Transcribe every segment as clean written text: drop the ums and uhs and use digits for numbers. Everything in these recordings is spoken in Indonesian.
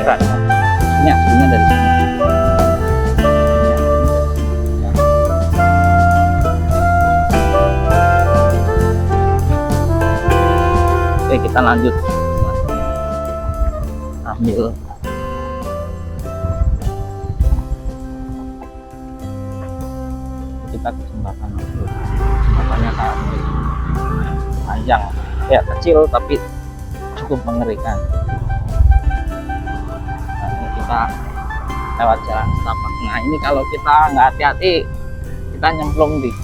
kan. Ini aslinya dari sini. Oke, kita lanjut ambil. Kita ke jembatan, jembatannya sangat panjang ya, kecil tapi cukup mengerikan. Nah, ini kita lewat jalan setapak. Nah ini kalau kita nggak hati-hati kita nyemplung di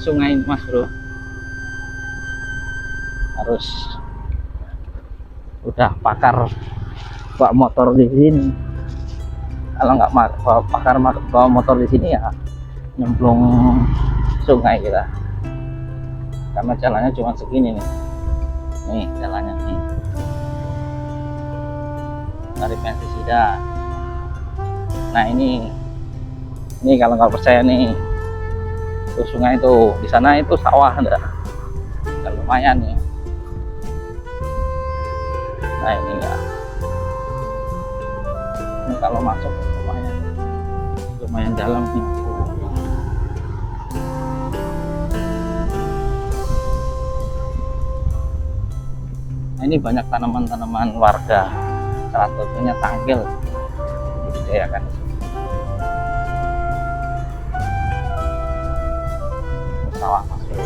sungai ini mas bro, harus udah pakar bawa motor di sini. Kalau nggak pakar bawa motor di sini ya nyemplung sungai kita, karena jalannya cuma segini nih jalannya nih dari pestisida. Nah ini kalau nggak percaya nih, tuh sungai itu di sana itu sawah ada, dan lumayan nih. Nah ini ya, ini kalau masuk lumayan dalam nih. Nah, ini banyak tanaman-tanaman warga, salah satunya tanggil dibudidayakan. Sawah masuk.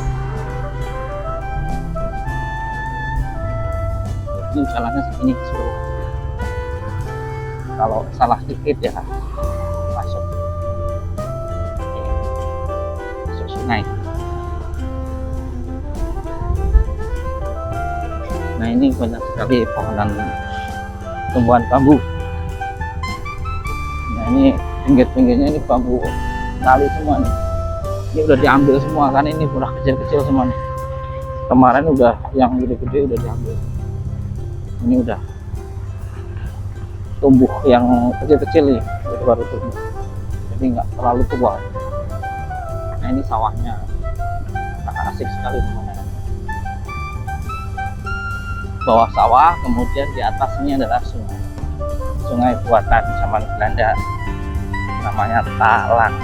Ini jalannya segini seluruh. Kalau salah dikit ya masuk sungai. Nah ini banyak sekali pohonan tumbuhan bambu. Nah ini pinggir-pinggirnya ini bambu tali semua nih. Ini udah diambil semua kan, ini udah kecil-kecil semua nih. Kemarin udah yang gede-gede udah diambil. Ini udah tumbuh yang kecil-kecil nih, itu baru tumbuh. Jadi nggak terlalu tua. Nah ini sawahnya, asik sekali teman-teman. Bawah sawah, kemudian di atas ini adalah sungai buatan zaman Belanda, namanya Talang.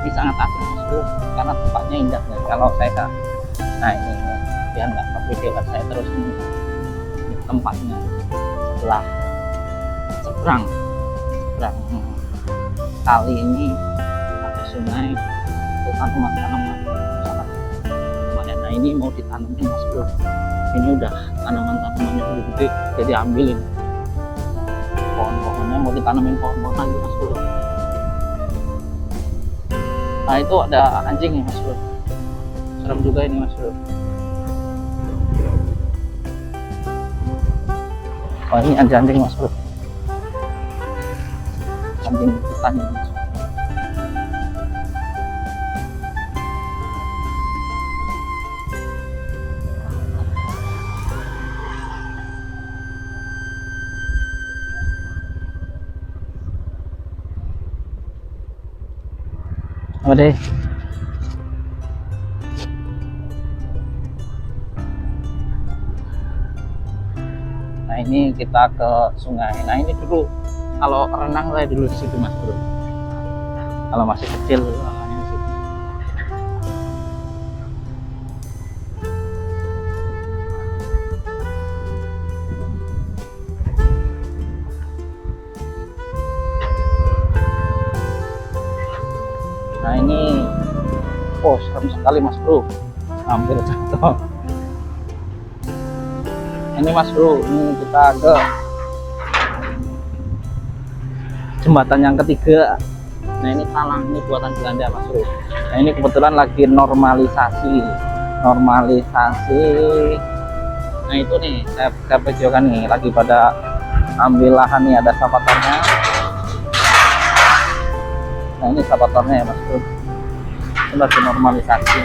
Ini sangat asik bro, karena tempatnya indah ya. Kalau saya, nah ini biar nggak ke video saya terus ini tempatnya sebelah seberang kali ini ada sungai, tanaman-tanaman sangat lumayan. Nah ini mau ditanamin mas bro, ini udah tanaman-tanamannya udah gede, jadi ambilin pohon-pohonnya, mau ditanamin pohon-pohon lagi mas bro. Nah itu ada anjing ya mas bro, serem juga ini mas bro. Oh ini ada anjing mas bro, anjing hutan ya mas bro. Oh deh. Nah ini kita ke sungai. Nah ini dulu kalau renang saya dulu di situ mas bro. Kalau masih kecil renangnya di situ. Nah ini, oh serem sekali mas bro, hampir jatuh. Ini mas bro, ini kita ke jembatan yang ketiga. Nah ini Talang, ini buatan Belanda mas bro. Nah ini kebetulan lagi normalisasi. Nah itu nih saya videokan nih, lagi pada ambil lahan nih, ada sapatannya. Nah ini sapatannya ya mas bro, ini lagi normalisasi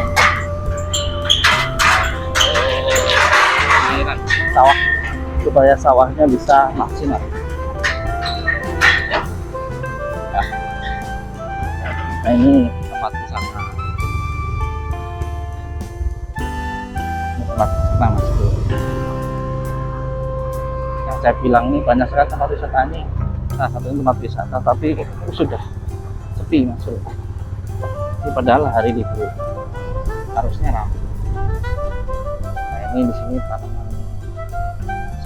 sawah supaya sawahnya bisa maksimal ya. Nah ini tempat wisata. nah Mas Bro, yang saya bilang ini banyak sekali tempat wisata ini, salah satu tempat wisata tapi sudah sepi Mas Bro. Ini padahal hari libur harusnya ramai. Nah ini di sini tanaman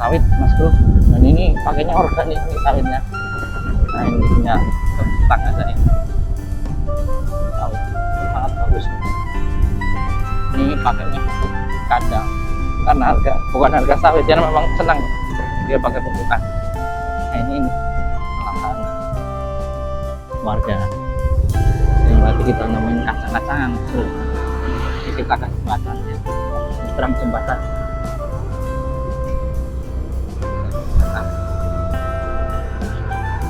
sawit Mas Bro, dan ini pakainya organik nih sawitnya. Nah ini punya tetangga saya, sawit sangat bagus. Ini pakainya kandang karena bukan harga sawit, dia memang senang dia pakai pupuk. Nah ini lahan warga yang berarti kita nemuin kacang-kacangan. Ini kita kasih jembatan ya, terang jembatan.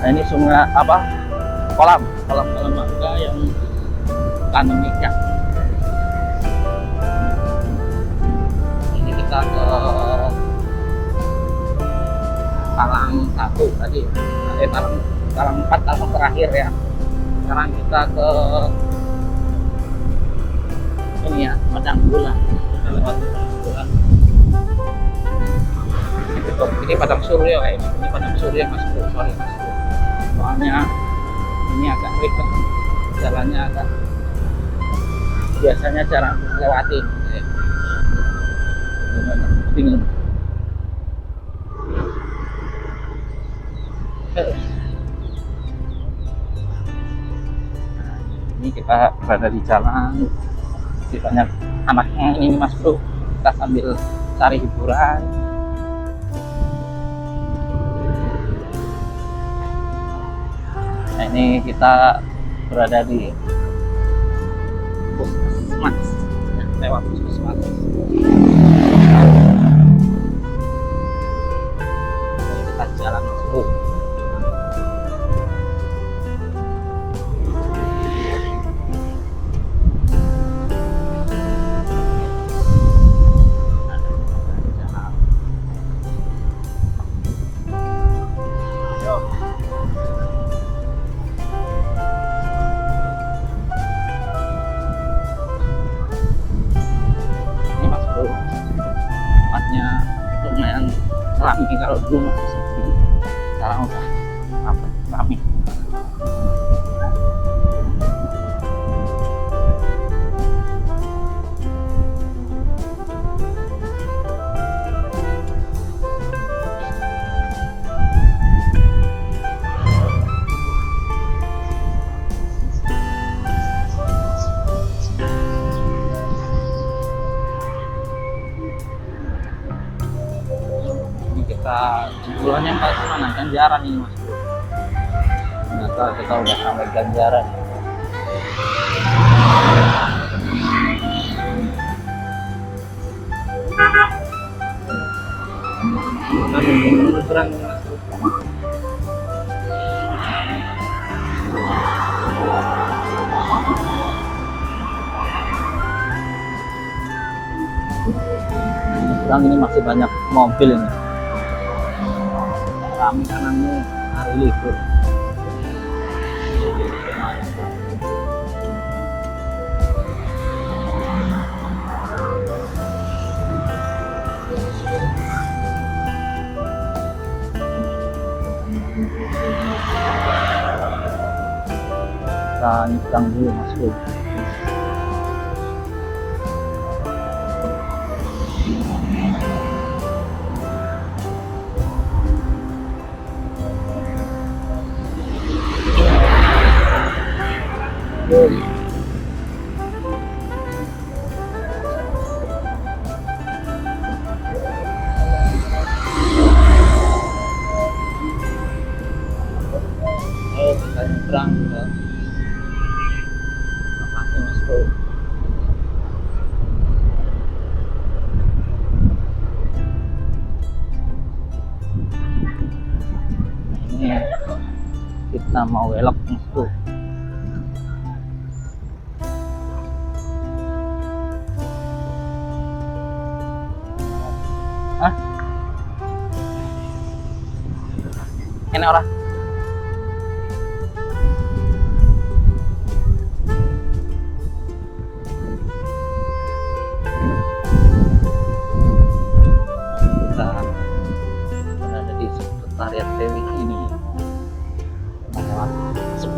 Nah ini sungai apa, kolam warga yang tanam ikan. Ini kita ke talang 1 tadi, talang 4 talang terakhir ya. Sekarang kita ke ini ya, Padang Bulan. Kita lewat Padang Bulan. Ini Padang Surya ya, ini Padang Surya Mas Bro, sorry Mas Bro. Soalnya ini agak ribet, jalannya agak biasanya jarang lewatin ya. Bingung. Ini kita berada di jalan, di banyak anaknya ini Mas Bro, kita sambil cari hiburan. Nah ini kita berada di Puskesmas ya, lewat Puskesmas. Ini kita jalan Mas Bro. Lumayan ramai, kalau dulu masih sepi, sekarang udah ramai. Kita jempolnya ke mana? Ganjaran ini Mas Bro. Ternyata kita udah sampai Ganjaran. Kita nyebrang Mas Bro. Sekarang ini masih banyak mobil ini. Kami kananmu hari libur. Kita nyebrang dulu Mas Bro. Kita nyebrang ke lokasi Mas Bro. Ini kita mau belok Mas Bro. Hah? Ini orang.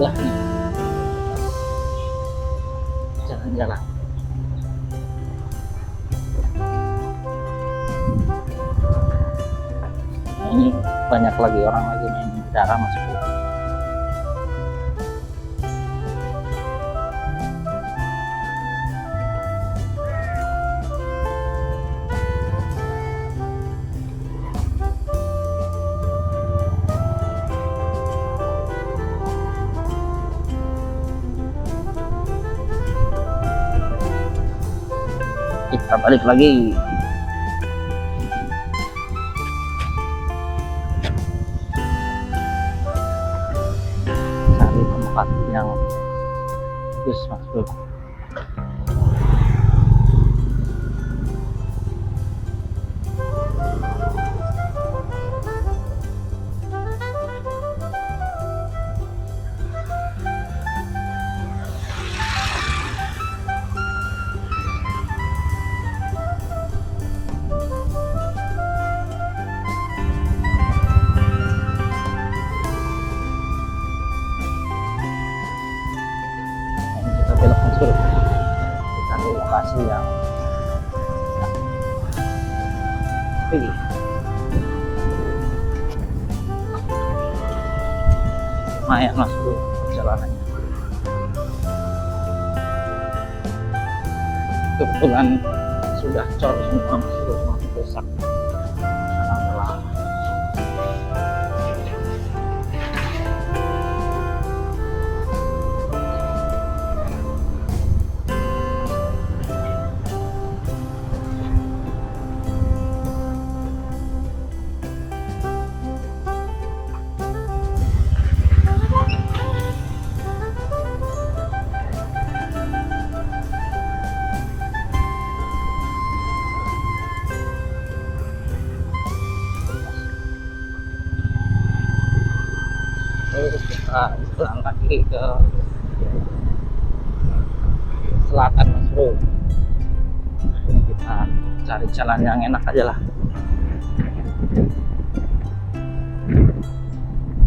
sebelahnya jalan-jalan. Nah, ini banyak lagi orang lagi main darah Mas Bro. Kita balik lagi. Cari tempat yang bagus Mas Bro. Belok masuk kita di lokasi yang sepi. Lumayan Mas Bro perjalanannya. Kebetulan sudah cor semua Mas Bro, semua rusak karena lama. Terus kita jalan lagi ke selatan Mas Bro. Nah, ini kita cari jalan yang enak aja lah.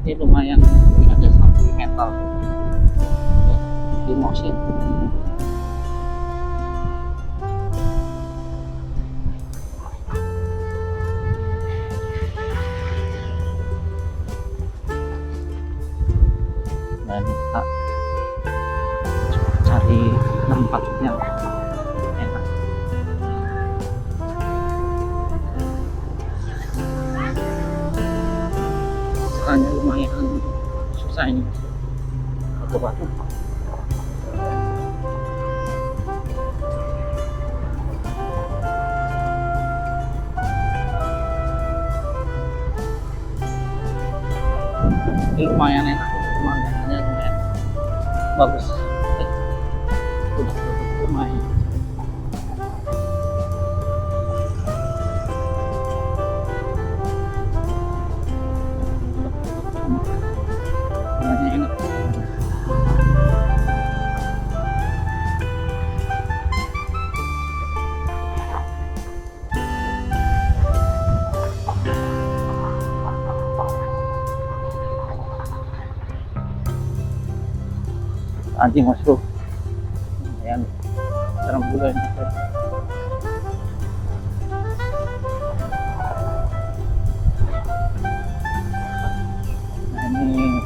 Ini lumayan, ada samping metal di motion. Dan kita cari tempat yang enak. Jalannya lumayan susah ini, batu-batu. Ini lumayan enak, pemandangannya lumayan bagus. Udah lumayan. Lumayan enak. Anjing Mas Bro, lumayan serem juga ini. Nah ini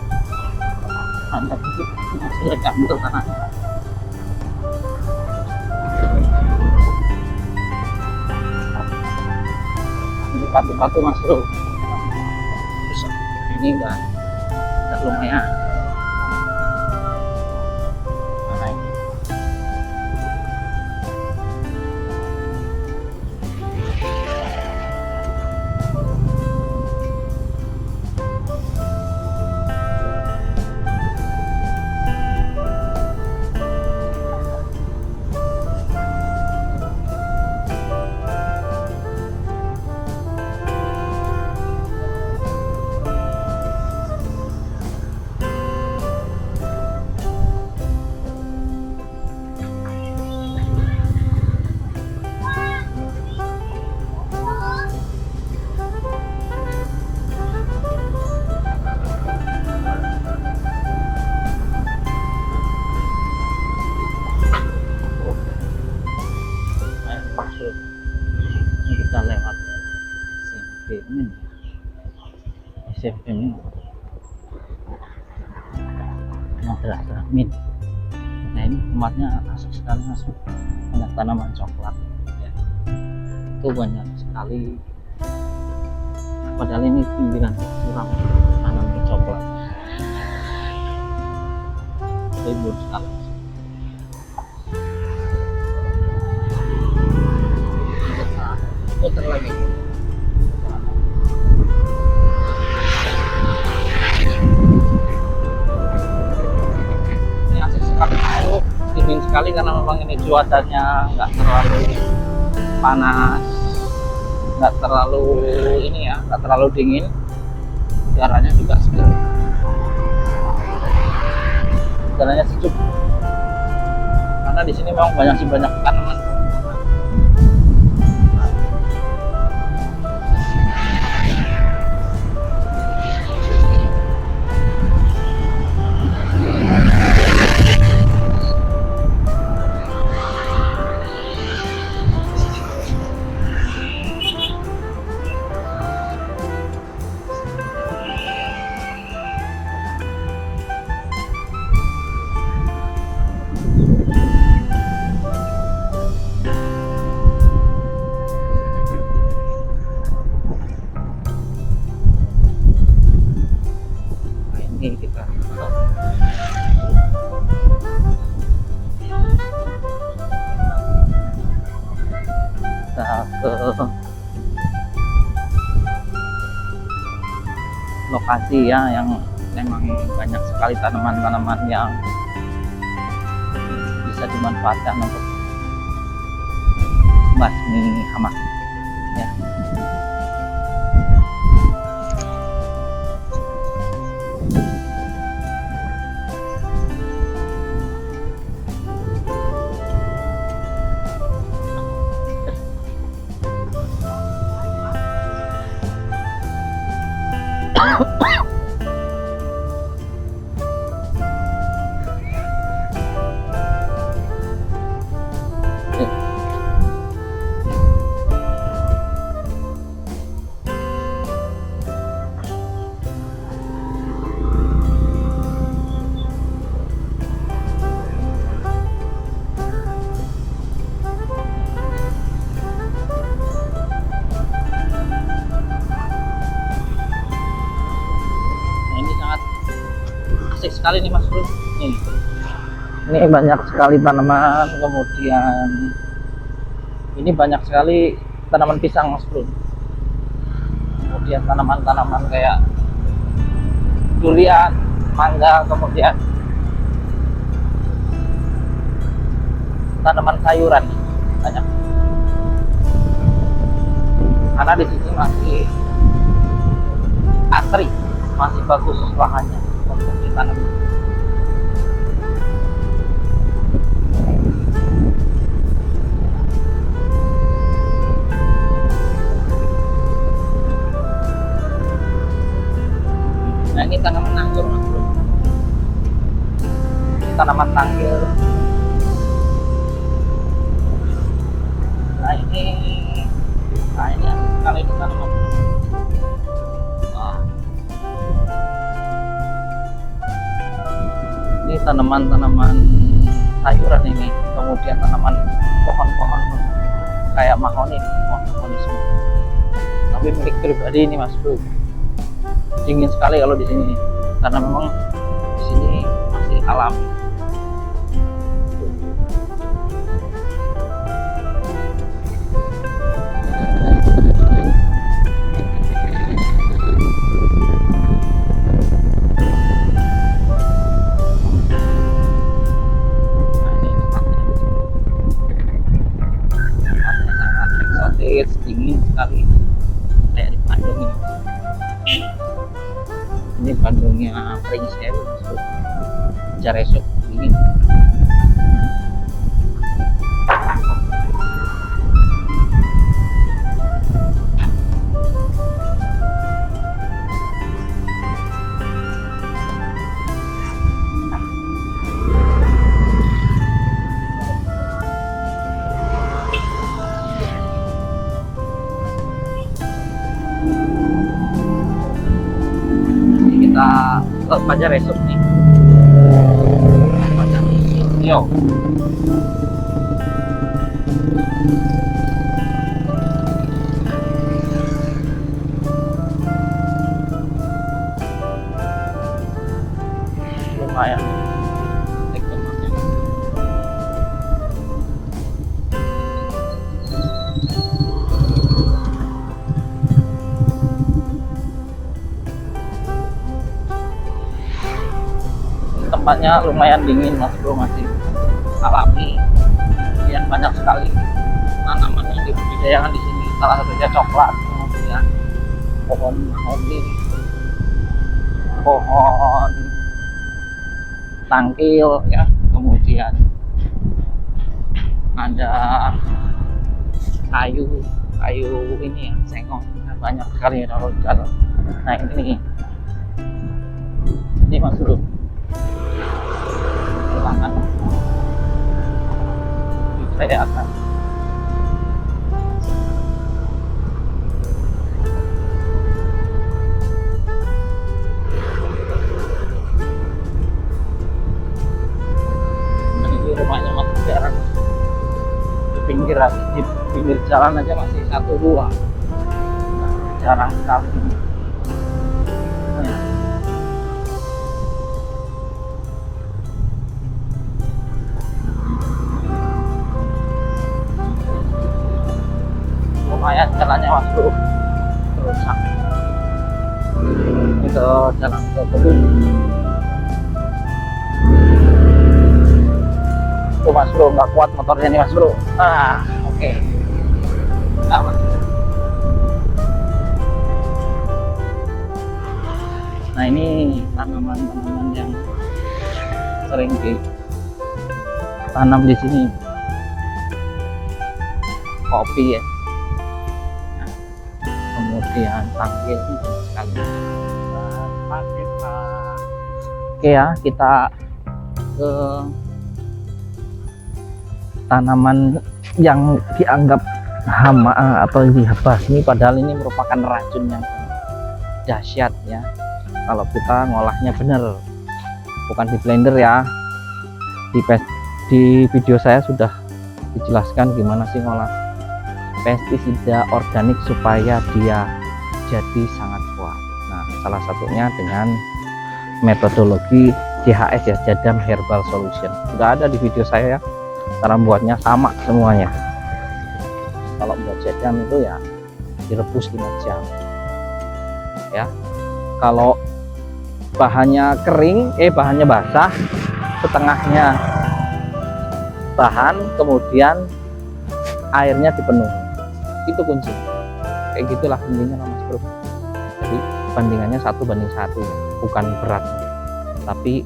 mantap itu, masih ada ambil tanah. Ini batu-batu Mas Bro. Terus ini udah lumayan. bro. Ini kita lewat SMP Min, SMP Min, Madrasah Min. Nah ini tempatnya asik sekali mas, banyak tanaman coklat ya. Itu banyak sekali, padahal ini pinggiran curam tanaman coklat, ribut sekali. Putar lagi. Ini asik sekali, dingin sekali karena memang ini cuacanya nggak terlalu panas, nggak terlalu ini ya, nggak terlalu dingin, udaranya juga segar, udaranya sejuk karena di sini memang banyak tanaman. Ini kita ke lokasi ya yang memang banyak sekali tanaman-tanaman yang bisa dimanfaatkan untuk basmi hama ya. Asik sekali nih mas bro. Ini banyak sekali tanaman, kemudian ini banyak sekali tanaman pisang mas bro, kemudian tanaman-tanaman kayak durian, mangga, kemudian tanaman sayuran banyak, karena di sini masih asri, masih bagus lahannya untuk ditanam. Nah ini tanaman anggur mas bro, ini tanaman tanggil. Nah ini asik sekali ini tanaman. Ini tanaman-tanaman sayuran ini, kemudian tanaman pohon-pohon kayak mahoni, pohon semua. Tapi milik pribadi ini mas bro, dingin sekali kalau di sini karena memang di sini masih alami. Dingin sekali kayak di Bandung ini Bandungnya Pringsewu Jaresuk dingin. kita ke Pajar Resort nih. Pajar Resort, yuk. Lumayan tempatnya. Tempatnya lumayan dingin mas bro, masih alami, kemudian banyak sekali tanaman yang dibudidayakan di sini, salah satunya coklat, kemudian pohon mahoni, pohon tangkil ya, kemudian ada kayu ini ya, sengong, banyak sekali ya kalau. Nah ini mas bro, silakan saya akan rumahnya masih jarang, di pinggir jalan aja masih 1-2, jarang sekali. Ya. Lumayan jalannya mas bro, rusak. Ini ke jalan ke kebun. Tuh mas bro, nggak kuat motornya nih mas bro. Oke. Aman. Nah ini tanaman-tanaman yang sering ditanam di sini, kopi ya, kemudian tangkil sekali. Oke ya, kita ke tanaman yang dianggap hama atau dibasmi, padahal ini merupakan racun yang dahsyat ya kalau kita ngolahnya bener, bukan di blender ya. Di video saya sudah dijelaskan gimana sih ngolah pestisida organik supaya dia jadi sangat kuat. Nah salah satunya dengan metodologi JHS ya, Jadam Herbal Solution, sudah ada di video saya ya. Cara buatnya sama semuanya. Kalau buat jadam itu ya direbus 5 jam ya. Kalau bahannya kering, bahannya basah, setengahnya bahan, kemudian airnya dipenuhi, itu kunci. Kayak gitulah intinya mas bro. Jadi bandingannya 1:1, bukan berat tapi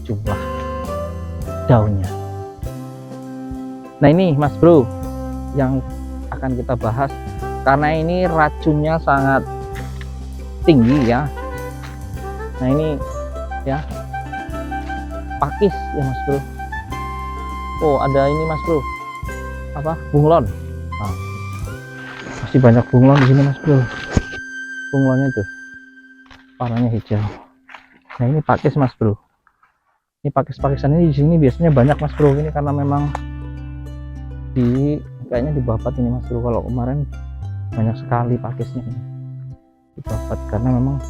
jumlah daunnya. Nah ini mas bro yang akan kita bahas, karena ini racunnya sangat tinggi ya. Nah ini ya, pakis ya mas bro. Oh ada ini mas bro, apa, bunglon. Nah, masih banyak bunglon di sini mas bro. Bunglonnya tuh warnanya hijau. Nah ini pakis mas bro. Ini pakis-pakisan ini di sini biasanya banyak mas bro. Ini karena memang kayaknya di Babat ini mas bro. Kalau kemarin banyak sekali pakisnya ini di Babat, karena memang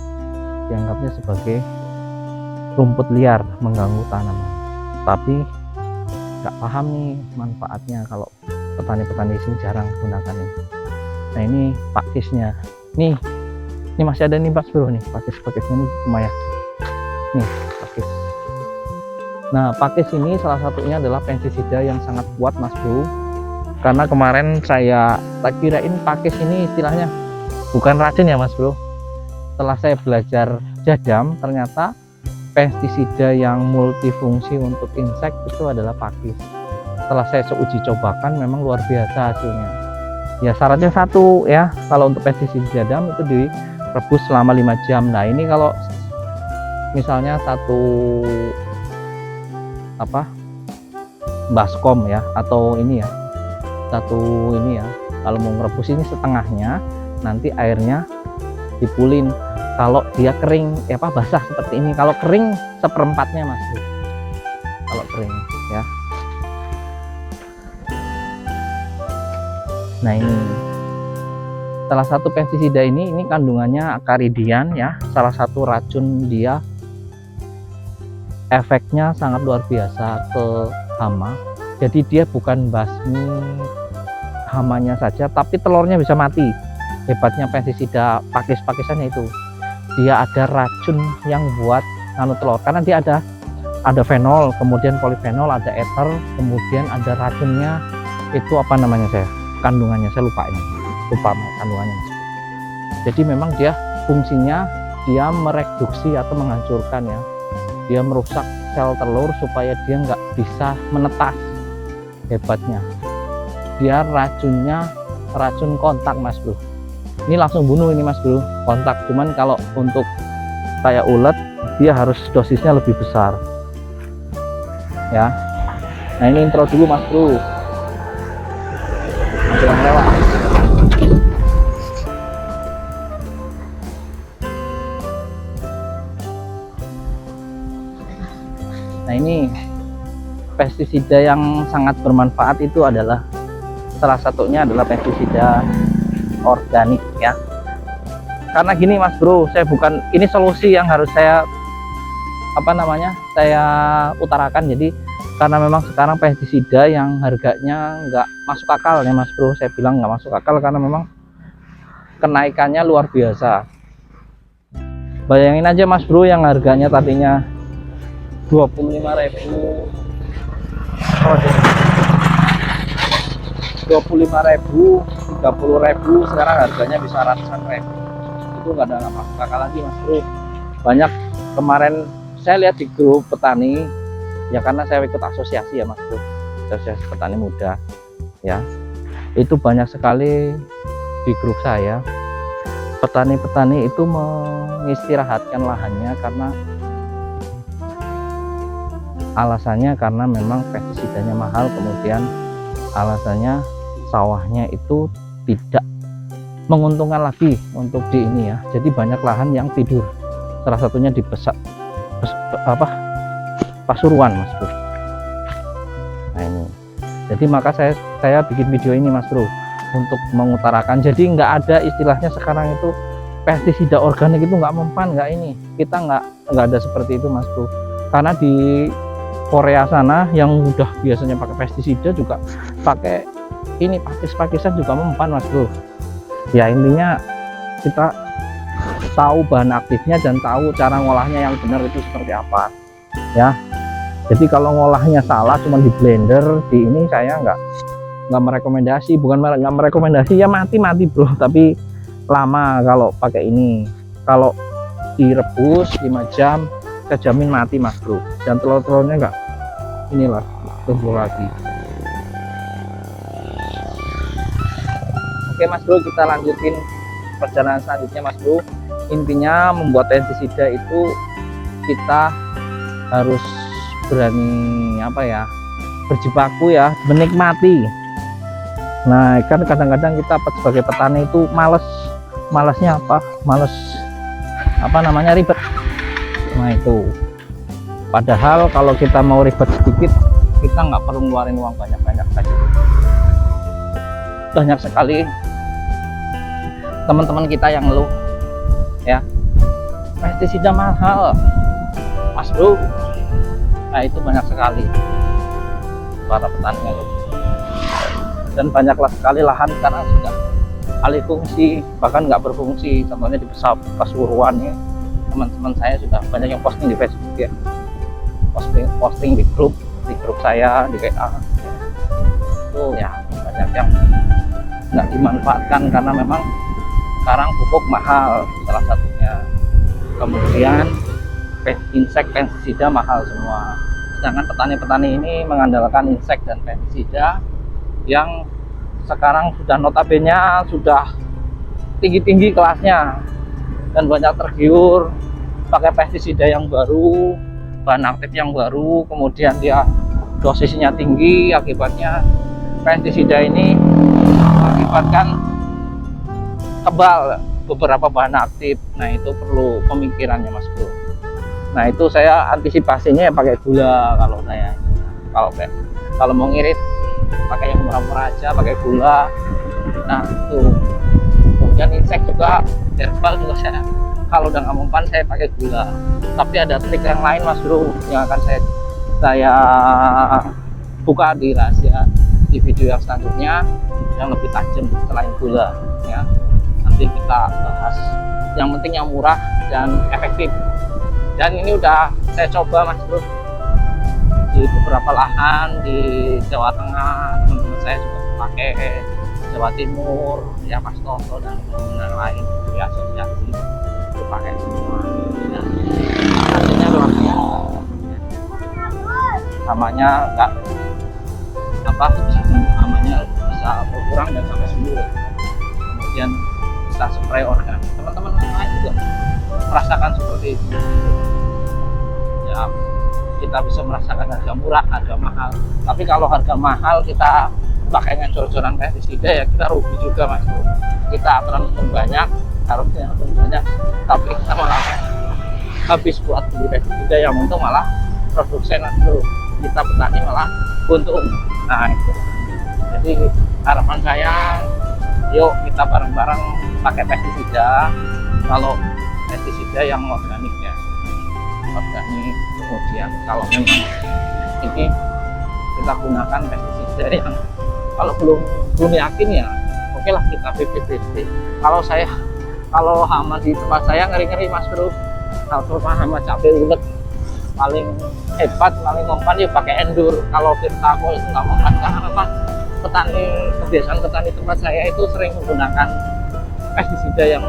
dianggapnya sebagai rumput liar mengganggu tanaman, tapi nggak paham nih manfaatnya. Kalau petani-petani sini jarang gunakan ini. Nah ini pakisnya nih, ini masih ada nih mas bro, nih pakis-pakisnya ini lumayan nih pakis. Nah pakis ini salah satunya adalah pestisida yang sangat kuat mas bro, karena kemarin saya tak kirain pakis ini istilahnya bukan racun ya mas bro. Setelah saya belajar jadam, ternyata pestisida yang multifungsi untuk insek itu adalah pakis. Setelah saya uji cobakan memang luar biasa hasilnya. Ya syaratnya satu ya, kalau untuk pestisida jadam itu direbus selama 5 jam. Nah ini kalau misalnya satu baskom ya, atau ini ya, kalau mau merebus ini setengahnya, nanti airnya dipulin Kalau dia kering basah seperti ini, kalau kering seperempatnya Mas Bro, kalau kering ya. Nah ini salah satu pestisida ini kandungannya akaridian ya, salah satu racun dia. Efeknya sangat luar biasa ke hama. Jadi dia bukan basmi hamanya saja, tapi telurnya bisa mati. Hebatnya pestisida pakis-pakisannya itu, dia ada racun yang buat telur, karena dia ada fenol, kemudian polifenol, ada ether, kemudian ada racunnya itu apa namanya, kandungannya saya lupa kandungannya. Jadi memang dia fungsinya dia mereduksi atau menghancurkan ya, dia merusak sel telur supaya dia nggak bisa menetas. Hebatnya dia racun kontak Mas Bro, ini langsung bunuh ini Mas Bro, kontak. Cuman kalau untuk kayak ulet dia harus dosisnya lebih besar ya. Nah ini intro dulu Mas Bro, jangan lewat. Nah ini pestisida yang sangat bermanfaat itu adalah salah satunya adalah pestisida organik ya. Karena gini Mas Bro, ini solusi yang harus saya utarakan. Jadi karena memang sekarang pestisida yang harganya nggak masuk akal ya Mas Bro, saya bilang nggak masuk akal karena memang kenaikannya luar biasa. Bayangin aja Mas Bro, yang harganya tadinya 25.000, 30.000, sekarang harganya bisa ratusan ribu. Itu nggak ada masuk akal lagi Mas Bro. Banyak kemarin saya lihat di grup petani ya, karena saya ikut asosiasi ya Mas Bro, asosiasi petani muda ya, itu banyak sekali di grup saya petani-petani itu mengistirahatkan lahannya karena alasannya karena memang pestisidanya mahal, kemudian alasannya sawahnya itu tidak menguntungkan lagi untuk di ini ya. Jadi banyak lahan yang tidur, salah satunya di Pasuruan Mas Bro. Nah ini, jadi maka saya bikin video ini Mas Bro untuk mengutarakan. Jadi nggak ada istilahnya sekarang itu pestisida organik itu nggak mempan, nggak ini, kita nggak ada seperti itu Mas Bro. Karena di Korea sana yang udah biasanya pakai pestisida juga pakai ini pakis-pakisan juga mempan Mas Bro. Ya intinya kita tahu bahan aktifnya dan tahu cara ngolahnya yang benar itu seperti apa ya. Jadi kalau ngolahnya salah cuma di blender di ini, saya nggak merekomendasi, bukan nggak merekomendasi ya, mati Bro, tapi lama kalau pakai ini. Kalau direbus 5 jam saya jamin mati Mas Bro, dan telur-telurnya enggak inilah tumbuh lagi. Oke Mas Bro, kita lanjutin perjalanan selanjutnya Mas Bro. Intinya membuat pestisida itu kita harus berani berjibaku ya, menikmati. Nah kan kadang-kadang kita sebagai petani itu malesnya ribet. Nah itu padahal kalau kita mau ribet sedikit, kita nggak perlu ngeluarin uang banyak-banyak saja. Banyak sekali teman-teman kita yang ngeluh ya, pestisida mahal Mas Bro. Nah itu banyak sekali para petani yang ngeluh, dan banyaklah sekali lahan sekarang sudah alih fungsi, bahkan nggak berfungsi. Contohnya di Pasuruan ya, teman-teman saya sudah banyak yang posting di Facebook ya, posting di grup saya di WA itu ya, banyak yang nggak dimanfaatkan karena memang sekarang pupuk mahal salah satunya, kemudian pestisida mahal semua. Sedangkan petani-petani ini mengandalkan insek dan pestisida yang sekarang sudah notabene sudah tinggi-tinggi kelasnya, dan banyak tergiur pakai pestisida yang baru, bahan aktif yang baru, kemudian dia dosisnya tinggi. Akibatnya pestisida ini mengakibatkan kebal beberapa bahan aktif. Nah itu perlu pemikirannya Mas Bro. Nah itu saya antisipasinya ya pakai gula kalau saya. Kalau mau ngirit pakai yang murah-murah aja, pakai gula. Nah itu. Kemudian insek juga, herbal juga saya. Kalau udah nggak mempan saya pakai gula. Tapi ada trik yang lain Mas Bro yang akan saya buka di rahasia di video yang selanjutnya yang lebih tajam selain gula ya. Nanti kita bahas. Yang penting yang murah dan efektif. Dan ini udah saya coba Mas Bro di beberapa lahan di Jawa Tengah, teman-teman saya juga pakai Jawa Timur ya, Mas Toto dan teman-teman lain di asosiasi itu pakai semua ya. Hasilnya luar biasa, namanya enggak namanya bisa berkurang dan sampai sembuh. Kemudian bisa spray organik, teman-teman lain juga merasakan seperti itu ya. Kita bisa merasakan harga murah, harga mahal. Tapi kalau harga mahal kita pakainya cor-coran pestisida ya kita rugi juga Mas Bro. Kita terlalu banyak, harusnya banyak, tapi kita malah habis buat beli pestisida, yang untung malah produsen Mas Bro. Kita petani malah untung. Nah itu. Jadi harapan saya, yuk kita bareng-bareng pakai pestisida. Kalau pestisida yang organik ya, organik. Kemudian kalau memang ini kita gunakan pestisida yang kalau belum yakin ya oke lah kita 50-50. Kalau hama di tempat saya ngeri-ngeri Mas Bro. Kalau hama cabai ulet paling hebat, paling mempan ya pakai endur. Kalau Virtaco itu nggak mempan karena memang kebiasaan petani tempat saya itu sering menggunakan pestisida yang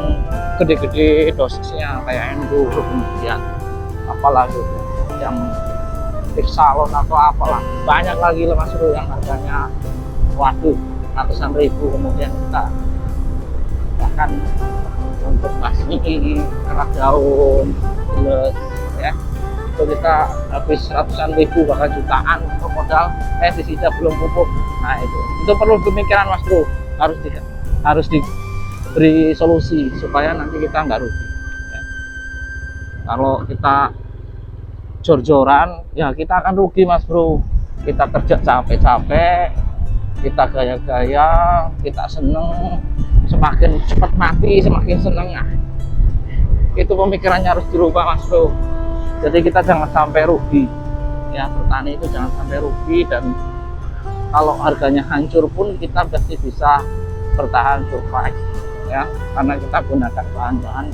gede-gede dosisnya kayak endur, kemudian apalagi yang Pixalon atau apalah, banyak lagi lah Mas Bro yang harganya waduh ratusan ribu. Kemudian kita bahkan untuk basmi, kerak daun, geles ya, itu kita habis ratusan ribu bahkan jutaan untuk modal pestisida belum pupuk. Nah itu perlu pemikiran Mas Bro, harus diberi solusi supaya nanti kita nggak rugi ya. Kalau kita jor-joran ya kita akan rugi Mas Bro. Kita kerja capek-capek, kita gaya-gaya, kita seneng, semakin cepat mati semakin seneng. Nah, itu pemikirannya harus dirubah Mas Bro. Jadi kita jangan sampai rugi ya, bertani itu jangan sampai rugi. Dan kalau harganya hancur pun kita pasti bisa bertahan, survive ya, karena kita gunakan bahan-bahan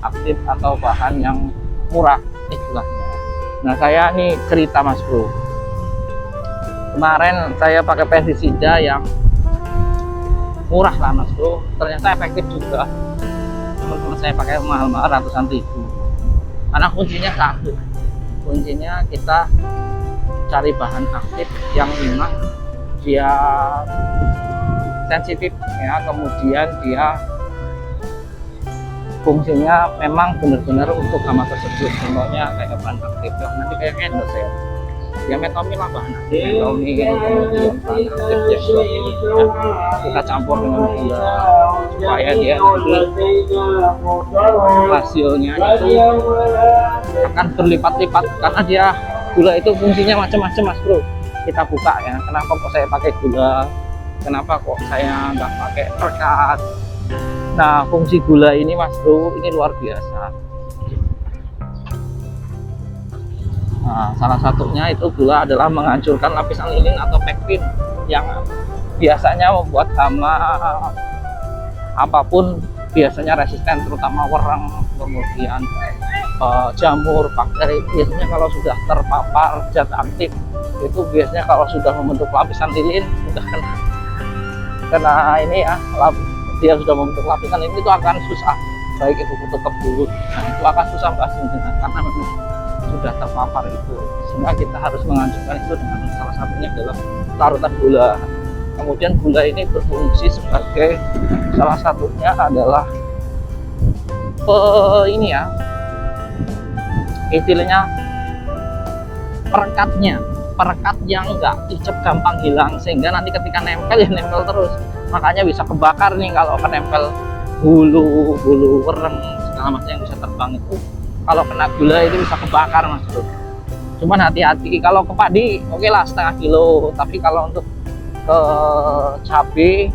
aktif atau bahan yang murah istilahnya. Nah saya nih cerita Mas Bro, kemarin saya pakai pestisida yang murah lah Mas Bro, ternyata efektif juga. Teman-teman saya pakai mahal-mahal ratusan ribu. Karena kuncinya satu, kuncinya kita cari bahan aktif yang memang dia sensitif ya, kemudian dia fungsinya memang benar-benar untuk hama tersebut. Contohnya kayak bahan aktif nanti kayak endos ya, ya metomin lah bahan aktif, metomin, kemudian bahan aktif ya, kita campur dengan gula supaya dia nanti hasilnya itu akan berlipat-lipat, karena dia gula itu fungsinya macam-macam Mas Bro. Kita buka ya, kenapa kok saya pakai gula, kenapa kok saya nggak pakai perekat. Nah fungsi gula ini Mas Bro ini luar biasa. Nah, salah satunya itu gula adalah menghancurkan lapisan lilin atau pektin yang biasanya membuat hama apapun biasanya resisten, terutama wereng, kemudian jamur, bakteri. Biasanya kalau sudah terpapar zat aktif itu biasanya kalau sudah membentuk lapisan lilin sudah kena ini ya, dia sudah membentuk lapisan ini itu akan susah, baik itu kutu kebut, nah itu akan susah bahasanya karena memang sudah terpapar itu. Sehingga kita harus menghancurkan itu dengan salah satunya adalah larutan gula. Kemudian gula ini berfungsi sebagai salah satunya adalah ini ya, istilahnya perekat yang enggak icep gampang hilang, sehingga nanti ketika nempel ya nempel terus. Makanya bisa kebakar nih kalau kenempel bulu bulu wereng segala macam yang bisa terbang itu kalau kena gula itu bisa kebakar Mas Bro. Cuman hati-hati kalau ke padi oke lah setengah kilo, tapi kalau untuk ke cabai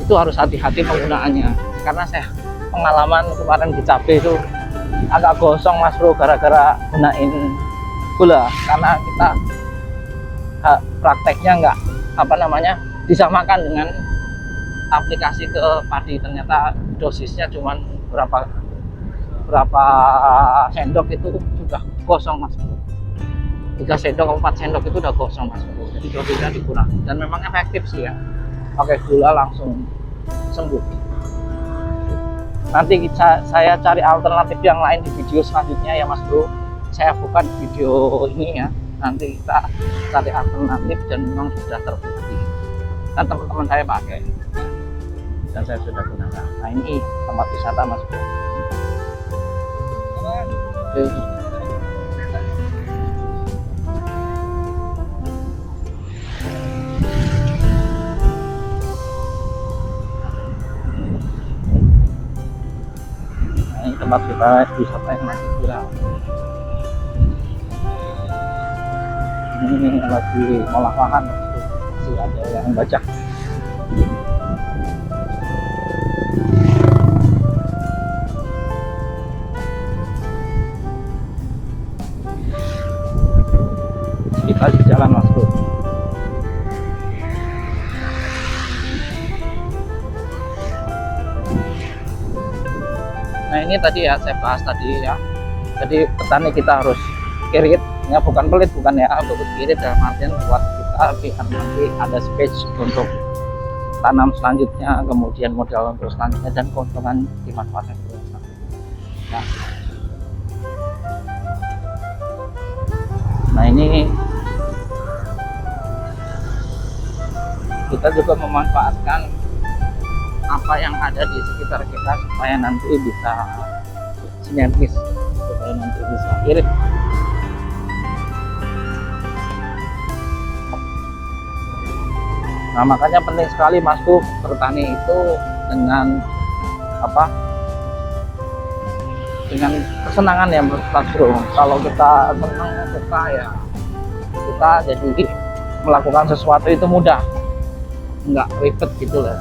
itu harus hati-hati penggunaannya, karena saya pengalaman kemarin di cabai itu agak gosong Mas Bro gara-gara gunain gula, karena kita prakteknya nggak disamakan dengan aplikasi ke padi. Ternyata dosisnya cuman berapa sendok itu sudah gosong Mas Bro. 3 sendok 4 sendok itu udah gosong Mas Bro. Jadi dosisnya dikurangi dan memang efektif sih ya, pakai gula langsung sembuh. Nanti saya cari alternatif yang lain di video selanjutnya ya Mas Bro. Saya bukan video ini ya, nanti kita cari alternatif dan memang sudah terbukti dan teman-teman saya pakai dan saya sudah gunakan. Nah ini tempat wisata Mas Bro. Ini tempat wisata yang masih viral. Ini lagi ngolah lahan, masih ada yang baca. Kita di jalan Mas Bro. Nah ini tadi ya saya bahas tadi ya, jadi petani kita harus kirit ya, bukan pelit, bukan ya, untuk kirit dalam artian buat kita biar nanti ada space untuk tanam selanjutnya, kemudian modal untuk selanjutnya dan keuntungan dimanfaatkan ya. Nah ini kita juga memanfaatkan apa yang ada di sekitar kita supaya nanti bisa sinergis, supaya nanti bisa irit. Nah makanya penting sekali Mas Bro bertani itu dengan dengan kesenangan ya Mas Bro. Kalau kita senang suka ya kita jadi melakukan sesuatu itu mudah, nggak ribet gitu loh.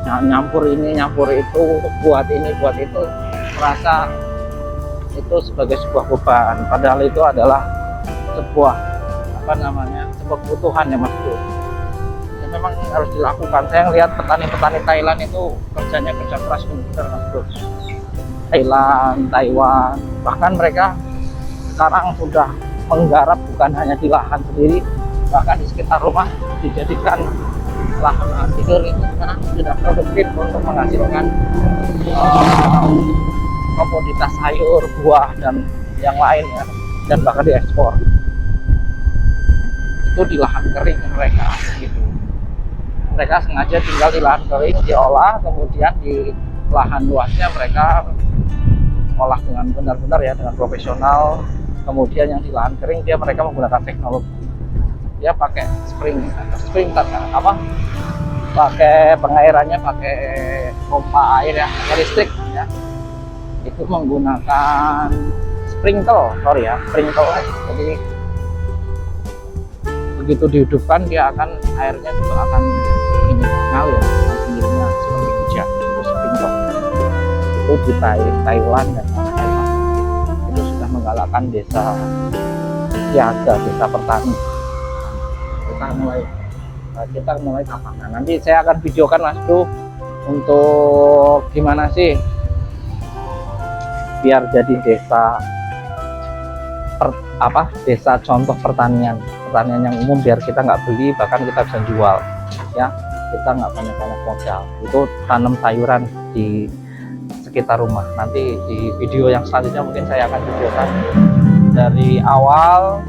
Nyampur ini nyampur itu, buat ini buat itu, merasa itu sebagai sebuah beban, padahal itu adalah sebuah sebuah kebutuhan ya Mas Bro. Ya, memang harus dilakukan. Saya lihat petani-petani Thailand itu kerjanya kerja keras benar Mas Bro. Thailand, Taiwan, bahkan mereka sekarang sudah menggarap bukan hanya di lahan sendiri, bahkan di sekitar rumah dijadikan lahan tidur. Itu sekarang sudah produktif untuk menghasilkan komoditas sayur, buah dan yang lain ya, dan bahkan diekspor. Itu di lahan kering mereka gitu. Mereka sengaja tinggal di lahan kering, diolah, kemudian di lahan luasnya mereka olah dengan benar-benar ya, dengan profesional. Kemudian yang di lahan kering mereka menggunakan teknologi. Dia pakai sprinkler pakai pengairannya pakai pompa air ya, pakai listrik ya. Itu menggunakan sprinkle. Jadi begitu dihidupkan airnya juga akan mengalir, akhirnya seperti hujan. Itu sprinkle. Itu di Thailand dan Thailand itu sudah menggalakkan desa siaga, desa petani. Kita mulai tapakan. Nanti saya akan videokan Mas Bro untuk gimana sih biar jadi desa desa contoh pertanian yang umum, biar kita nggak beli, bahkan kita bisa jual ya. Kita nggak banyak modal, itu tanam sayuran di sekitar rumah. Nanti di video yang selanjutnya mungkin saya akan videokan dari awal,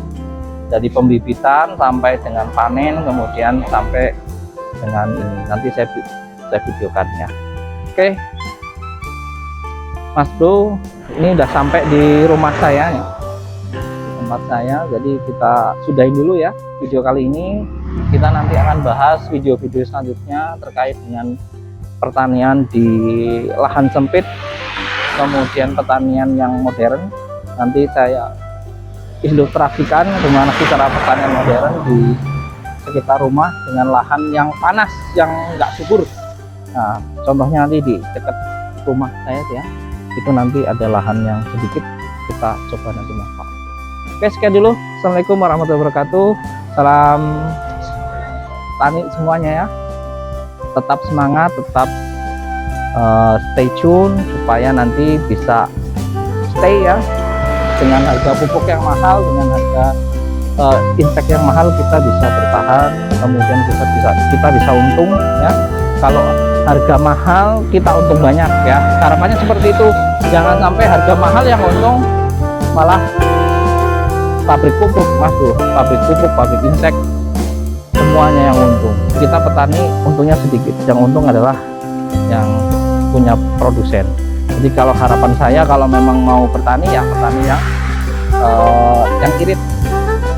dari pembibitan sampai dengan panen, kemudian sampai dengan ini. Nanti saya videokan ya. Oke Mas Bro, ini udah sampai di rumah saya ya, tempat saya. Jadi kita sudahin dulu ya video kali ini. Kita nanti akan bahas video-video selanjutnya terkait dengan pertanian di lahan sempit, kemudian pertanian yang modern. Nanti saya ilustrasikan bagaimana sih cara pertanian modern di sekitar rumah dengan lahan yang panas, yang nggak subur. Nah, contohnya nanti di dekat rumah saya ya, itu nanti ada lahan yang sedikit, kita coba nanti manfaat. Oke, sekian dulu. Assalamualaikum warahmatullahi wabarakatuh. Salam tani semuanya ya. Tetap semangat, tetap stay tune supaya nanti bisa stay ya, dengan harga pupuk yang mahal, dengan harga impact yang mahal kita bisa bertahan, kemudian kita bisa untung ya. Kalau harga mahal kita untung banyak ya, harapannya seperti itu. Jangan sampai harga mahal yang untung malah pabrik pupuk, pabrik pupuk, pabrik insek, semuanya yang untung. Kita petani untungnya sedikit, yang untung adalah yang punya produsen. Jadi kalau harapan saya, kalau memang mau bertani ya petani yang irit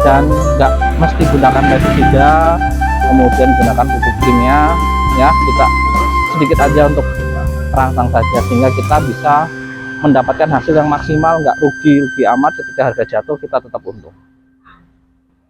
dan nggak mesti gunakan pestisida, kemudian gunakan pupuk kimia ya, kita sedikit aja untuk rangsang saja, sehingga kita bisa mendapatkan hasil yang maksimal, nggak rugi amat. Ketika harga jatuh kita tetap untung.